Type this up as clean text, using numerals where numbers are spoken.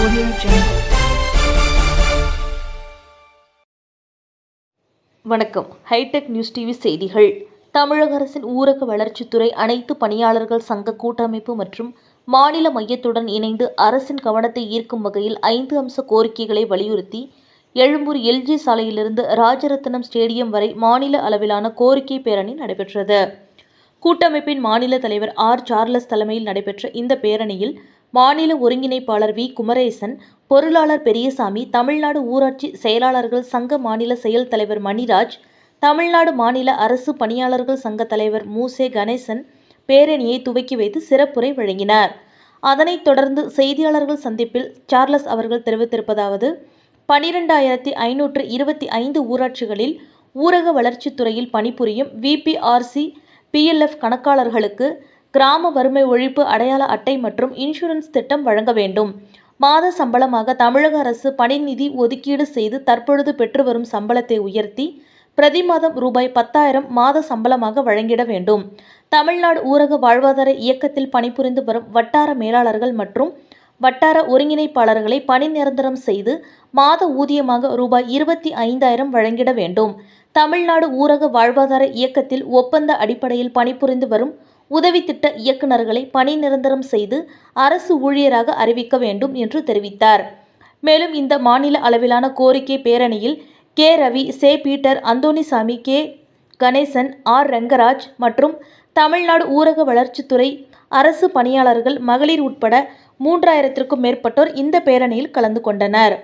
Audio Jungle. வணக்கம். Hitech news TV செய்திகள். தமிழக அரசின் ஊரக வளர்ச்சித்துறை அனைத்து பணியாளர்கள் சங்க கூட்டமைப்பு மற்றும் மாநில மையத்துடன் இணைந்து அரசின் கவனத்தை ஈர்க்கும் வகையில் 5 அம்ச கோரிக்கைகளை வலியுறுத்தி எழும்பூர் எல்ஜி சாலையிலிருந்து ராஜரத்னம் ஸ்டேடியம் வரை மாநில அளவிலான கோரிக்கை பேரணி நடைபெற்றது. கூட்டமைப்பின் மாநில தலைவர் ஆர். சார்லஸ் தலைமையில் நடைபெற்ற இந்த பேரணியில் மாநில ஒருங்கிணைப்பாளர் வி. குமரேசன், பொருளாளர் பெரியசாமி, தமிழ்நாடு ஊராட்சி செயலாளர்கள் சங்க மாநில செயல் தலைவர் மணிராஜ், தமிழ்நாடு மாநில அரசு பணியாளர்கள் சங்க தலைவர் மூசே கணேசன் பேரணியை துவக்கி வைத்து சிறப்புரை வழங்கினார். அதனைத் தொடர்ந்து செய்தியாளர்கள் சந்திப்பில் சார்லஸ் அவர்கள் தெரிவித்திருப்பதாவது: 12,525 ஊராட்சிகளில் ஊரக வளர்ச்சித்துறையில் பணிபுரியும் விபிஆர்சி, பிஎல்எஃப் கணக்காளர்களுக்கு கிராம வறுமை ஒழிப்பு அடையாள அட்டை மற்றும் இன்சூரன்ஸ் திட்டம் வழங்க வேண்டும். மாத சம்பளமாக தமிழக அரசு பணி நிதி ஒதுக்கீடு செய்து தற்பொழுது பெற்று வரும் சம்பளத்தை உயர்த்தி பிரதி மாதம் ரூபாய் 10,000 மாத சம்பளமாக வழங்கிட வேண்டும். தமிழ்நாடு ஊரக வாழ்வாதார இயக்கத்தில் பணிபுரிந்து வரும் வட்டார மேலாளர்கள் மற்றும் வட்டார ஒருங்கிணைப்பாளர்களை பணி நிரந்தரம் செய்து மாத ஊதியமாக ரூபாய் 25,000 வழங்கிட வேண்டும். தமிழ்நாடு ஊரக வாழ்வாதார இயக்கத்தில் ஒப்பந்த அடிப்படையில் பணிபுரிந்து வரும் உதவி திட்ட இயக்குநர்களை பணி நிரந்தரம் செய்து அரசு ஊழியராக அறிவிக்க வேண்டும் என்று தெரிவித்தார். மேலும் இந்த மாநில அளவிலான கோரிக்கை பேரணியில் கே. ரவி, சே. Peter, Anthonisamy, K. Ganesan, R. Rangaraj மற்றும் தமிழ்நாடு ஊரக வளர்ச்சித்துறை அரசு பணியாளர்கள், மகளிர் உட்பட 3,000க்கும் மேற்பட்டோர் இந்த பேரணியில் கலந்து கொண்டனர்.